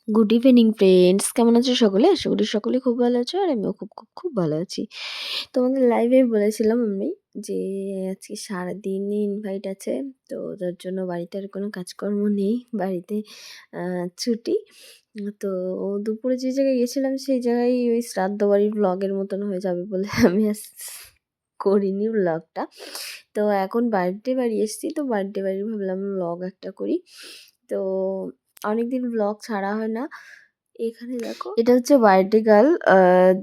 Good evening friends, কেমন আছো সকলে? আশা করি সকলে খুব ভালো আছো আর আমিও খুব খুব খুব ভালো আছি। তোমাদের লাইভে বলেছিলাম আমি যে আজকে সারাদিনই ইনভাইট আছে, তো তার জন্য বাড়িতে আর কোনো কাজকর্ম নেই, বাড়িতে ছুটি। তো দুপুরে যে জায়গায় গেছিলাম সেই জায়গায় ওই শ্রাদ্ধ বাড়ির ব্লগের মতন হয়ে যাবে বলে আমি করিনি ব্লগটা। তো এখন বার্থডে বাড়ি এসেছি, তো বার্থডে বাড়ি ভাবলাম ব্লগ একটা করি। তো অনেকদিন ব্লগ ছাড়া হয় না। এখানে দেখো, এটা হচ্ছে বার্থডে গার্ল,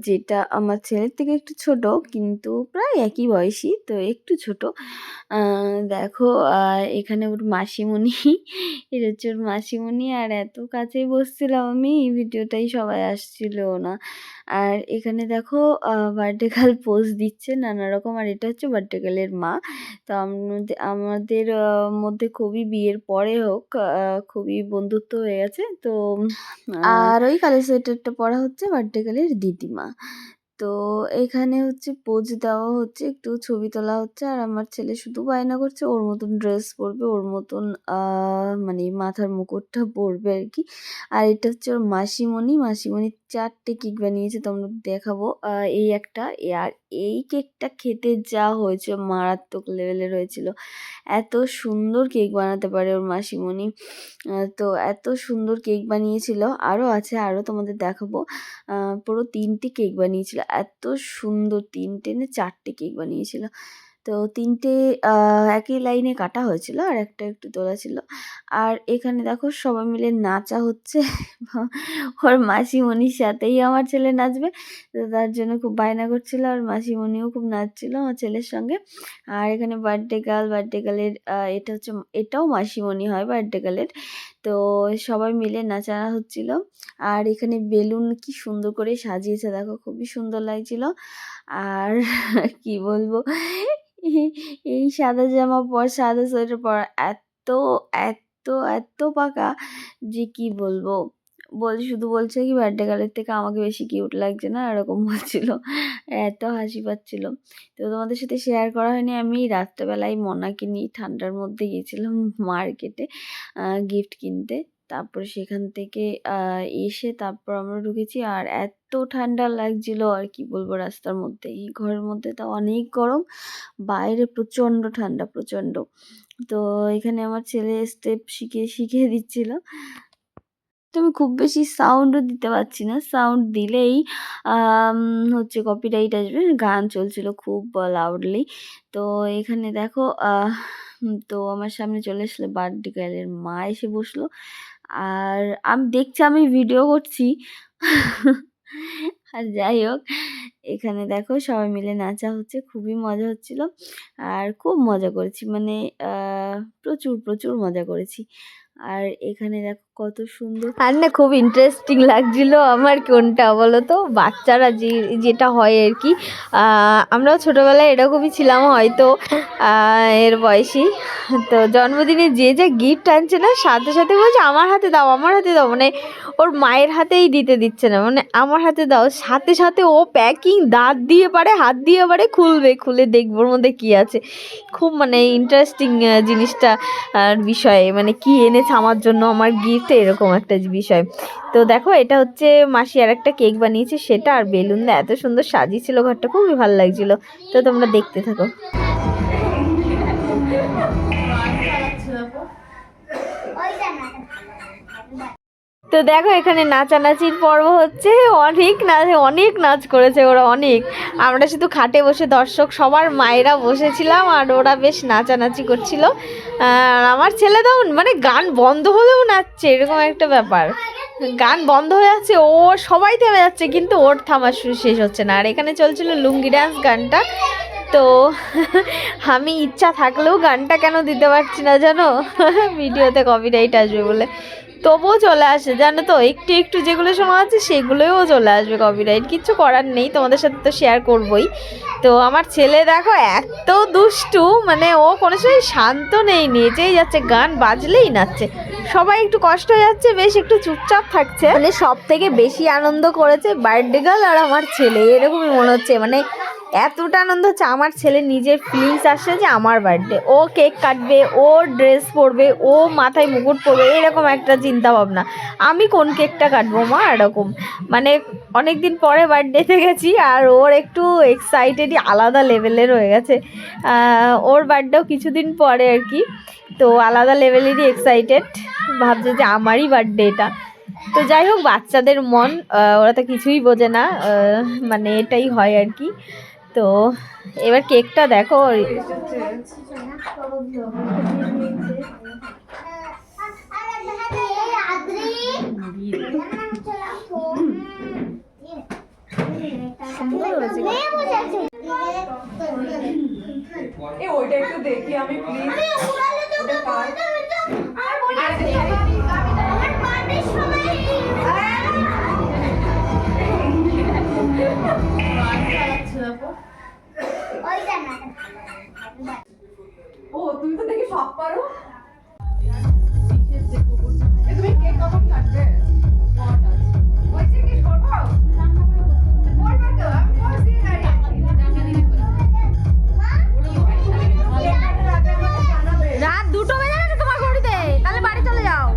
যেটা আমার ছেলের থেকে একটু ছোট, কিন্তু প্রায় একই বয়সী, তো একটু ছোট। দেখো, এখানে ওর মাসিমণি এটা হচ্ছে ওর মাসিমণি, আর এত কাছে বসছিলাম আমি, এই ভিডিওটাই সবাই আসছিল না। আর এখানে দেখো বার্থডে গার্ল পোজ দিচ্ছে নানা রকম, আর এটা হচ্ছে বার্থডে গার্লের মা। তো আমাদের মধ্যে খুবই বিয়ের পরে হোক খুবই বন্ধুত্ব হয়ে গেছে। তো আর ওই কালার সোয়েটারটা পরা হচ্ছে বার্থডে গার্লের দিদিমা। তো এখানে হচ্ছে পোজ দেওয়া হচ্ছে, একটু ছবি তোলা হচ্ছে, আর আমার ছেলে শুধু বায়না করছে ওর মতন ড্রেস পরবে, ওর মতন মানে মাথার মুকুটটা পরবে আর কি। আর এটা হচ্ছে ওর মাসিমণি, মাসিমণি 4টে কেক বানিয়েছে, তোমরা দেখাবো। এই একটা, আর এই কেকটা খেতে যা হয়েছে মারাত্মক লেভেলের হয়েছিল। এত সুন্দর কেক বানাতে পারে ওর মাসিমণি। তো এত সুন্দর কেক বানিয়েছিল, আরও আছে, আরও তোমাদের দেখাবো। পুরো 3টে কেক বানিয়েছিল, এত সুন্দর, 3টে না 4টে কেক বানিয়েছিল। তো 3টে একই লাইনে কাটা হয়েছিল, আর একটা একটু তোলা ছিল। আর এখানে দেখো সবাই মিলে নাচা হচ্ছে ওর মাসিমণির সাথেই আমার ছেলে নাচবে, তো তার জন্য খুব বায়না করছিল, আর মাসিমণিও খুব নাচছিল আমার ছেলের সঙ্গে। আর এখানে বার্থডে গার্লের এটা হচ্ছে, এটাও মাসিমণি হয় বার্থডে গার্লের। তো সবাই মিলে নাচা হচ্ছিল, আর এখানে বেলুন কি সুন্দর করে সাজিয়েছে দেখো, খুবই সুন্দর লাগছিল। আর কি বলবো, এই সাদা জামা পর, সাদা সোয়েটার পর, এত এত এত পাকা যে কি বলবো। শুধু বলছে কি বার্থডে গার্লের থেকে আমাকে বেশি কিউট লাগছে না, এরকম বলছিল, এত হাসি পাচ্ছিল। তো তোমাদের সাথে শেয়ার করা হয়নি, আমি রাত্রেবেলায় মনাকে নিয়ে ঠান্ডার মধ্যে গিয়েছিলাম মার্কেটে গিফট কিনতে। তারপরে সেখান থেকে এসে তারপর আমরা ঢুকেছি, আর এত ঠান্ডা লাগছিল আর কি বলবো। রাস্তার মধ্যে, এই ঘরের মধ্যে তো অনেক গরম, বাইরে প্রচণ্ড ঠান্ডা, প্রচণ্ড। তো এখানে আমার ছেলে স্টেপ শিখিয়ে দিচ্ছিল। তো আমি খুব বেশি সাউন্ডও দিতে পারছি না, সাউন্ড দিলেই হচ্ছে কপিরাইট আসবে। গান চলছিল খুব লাউডলি। তো এখানে দেখো, তো আমার সামনে চলে আসলো বার্থডে গার্লের মা, এসে বসলো, আর আমি দেখছি আমি ভিডিও করছি। আর যাই হোক, এখানে দেখো সবাই মিলে নাচা হচ্ছে, খুবই মজা হচ্ছিল, আর খুব মজা করেছি, মানে প্রচুর প্রচুর মজা করেছি। আর এখানে দেখো কত সুন্দর, আর না খুব ইন্টারেস্টিং লাগছিল আমার, কোনটা বলো তো, বাচ্চারা যেটা হয় আর কি, আমরাও ছোটোবেলায় এরকমই ছিলাম হয়তো এর বয়সী। তো জন্মদিনে যে যে গিফট আনছে না, সাথে সাথে বলছে আমার হাতে দাও, আমার হাতে দাও, মানে ওর মায়ের হাতেই দিতে দিচ্ছে না, মানে আমার হাতে দাও, সাথে সাথে ও প্যাকিং দাঁত দিয়ে পারে, হাত দিয়ে পারে, খুলে দেখবো ওর মধ্যে কী আছে। খুব মানে ইন্টারেস্টিং জিনিসটা আর বিষয়, মানে কি এনেছে আমার জন্য, আমার গিফট, এরকম একটা বিষয়। তো দেখো, এটা হচ্ছে মাসি আর একটা কেক বানিয়েছে সেটা, আর বেলুন দিয়ে এত সুন্দর সাজিয়েছিল ঘরটা, খুবই ভালো লাগছিল। তো তোমরা দেখতে থাকো। তো দেখো, এখানে নাচানাচির পর্ব হচ্ছে, অনেক নাচ করেছে ওরা, অনেক। আমরা শুধু খাটে বসে দর্শক, সবার মায়েরা বসেছিলাম, আর ওরা বেশ নাচানাচি করছিল। আর আমার ছেলে তো মানে গান বন্ধ হলেও নাচছে, এরকম একটা ব্যাপার, গান বন্ধ হয়ে যাচ্ছে, ও সবাই থেমে যাচ্ছে, কিন্তু ওর থামা শেষ হচ্ছে না। আর এখানে চলছিল লুঙ্গি ডান্স গানটা। তো আমি ইচ্ছা থাকলেও গানটা কেন দিতে পারছি না জানো, ভিডিওতে কপিরাইট আসবে বলে, তবুও চলে আসে জানো তো, একটু একটু যেগুলো শোনা আছে সেগুলোও চলে আসবে কপিরাইট, কিচ্ছু করার নেই, তোমাদের সাথে তো শেয়ার করবই। তো আমার ছেলে দেখো এত দুষ্টু, মানে ও কোনো সময় শান্ত নেই, নেচেই যাচ্ছে, গান বাজলেই নাচছে। সবাই একটু কষ্ট হয়ে যাচ্ছে, বেশ একটু চুপচাপ থাকছে, মানে সব থেকে বেশি আনন্দ করেছে বার্থডে গার্ল আর আমার ছেলে, এরকমই মনে হচ্ছে, মানে এতটা আনন্দ হচ্ছে, আমার ছেলে নিজের ফিলিংস আসছে যে আমার বার্থডে, ও কেক কাটবে, ও ড্রেস পরবে, ও মাথায় মুকুট পরবে, এরকম একটা চিন্তা ভাবনা। আমি কোন কেকটা কাটবো মা, এরকম মানে অনেক দিন পরে বার্থডেতে গেছি, আর ওর একটু এক্সাইটেডই আলাদা লেভেলের হয়ে গেছে। ওর বার্থডেও কিছুদিন পরে আর কি, তো আলাদা লেভেলেরই এক্সাইটেড, ভাবছে যে আমারই বার্থডে এটা। তো যাই হোক, বাচ্চাদের মন, ওরা তো কিছুই বোঝে না, মানে এটাই হয় আর কি। তো এবার কেকটা দেখো, ওইটা একটু দেখি আমি প্লিজ। ও তুমি তো দেখি সব পারো। তুমি কেক কখন কাটবে? রাত 2টো বেজে গেছে তোমার ঘড়িতে, তাহলে বাড়ি চলে যাও।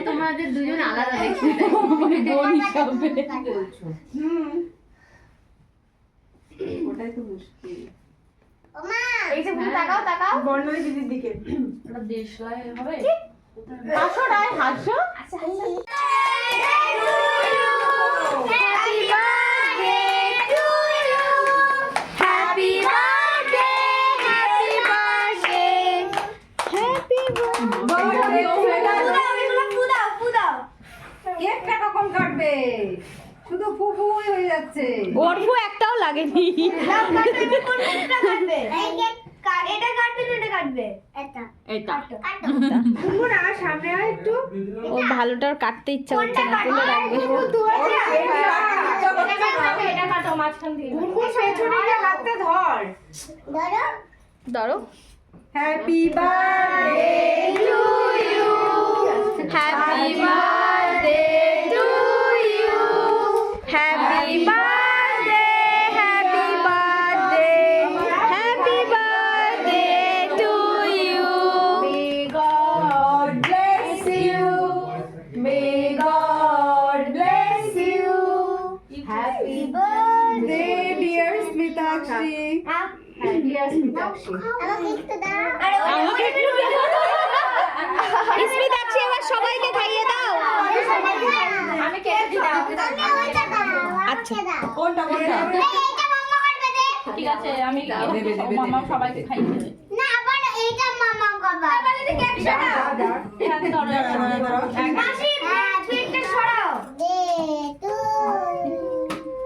তোমাদের দুজন আলাদা দেখছি, ওটাই তো মুশকিল। এই যে তুমি তাকাও তাকাও, বর্ণালী দিদির দিকে। ওটা দেশলাই হবে। হাসো রায়, হাসো। কেকটা কখন কাটবে? শুধু ফু ফুই হয়ে যাচ্ছে। ওর ফু একটাও লাগেনি। সামনে আয় একটু। ওর ভালোটার কাটতে ইচ্ছা হচ্ছে না, তুলে রাখবে। হাতে ধর। ধরো। Happy birthday to you, happy birthday to you, happy birthday, happy birthday, happy birthday to you. God bless you, may God bless you, happy birthday dear Smitakshi. Smitakshi, এবার সবাইকে খাইয়ে দাও। আমি কেটে দিলাম। আচ্ছা, কোনটা কোনটা? ঠিক আছে, আমি মামা সবাইকে খাইয়ে দেবে।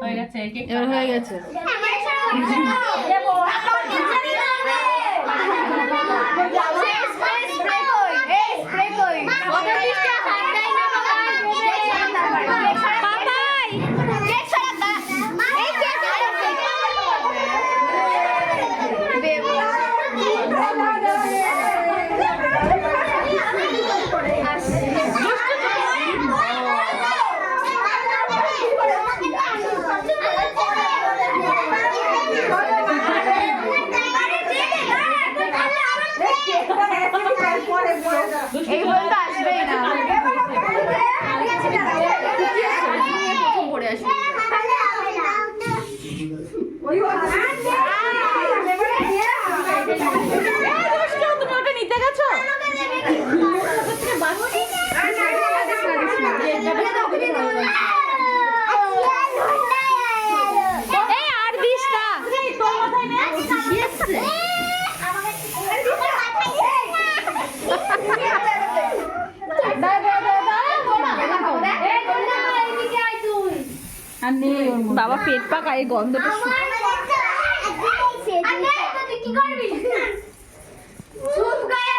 হয়ে গেছে, এবার হয়ে গেছে। এই বলতে আসবেই না, প্রথম পড়ে আসবে। তুমি ওটা নিতে গেছো? এই আর দিস না। বাবা পেট পাকা, এই গন্ধটা কি করবি? চুপ গায়ে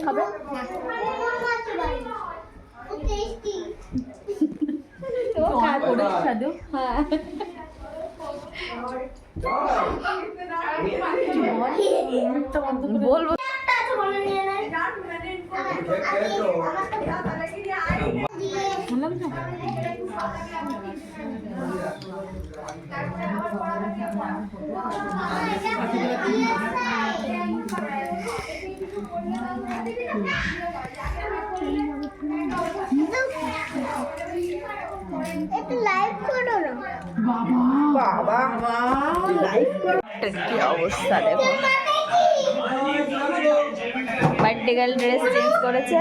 খাবে? বলবো একটু লাইভ করো না। কি অবস্থা দেখো, বার্থডে গার্ল ড্রেস চেঞ্জ করেছে।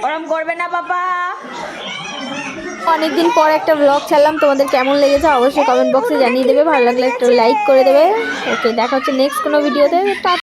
ওরম করবে না বাবা। অনেকদিন পর একটা ব্লগ ছাড়লাম, তোমাদের কেমন লেগেছে অবশ্যই কমেন্ট বক্সে জানিয়ে দেবে। ভালো লাগলে একটা লাইক করে দেবে। ওকে, দেখা হচ্ছে নেক্সট কোনো ভিডিওতে।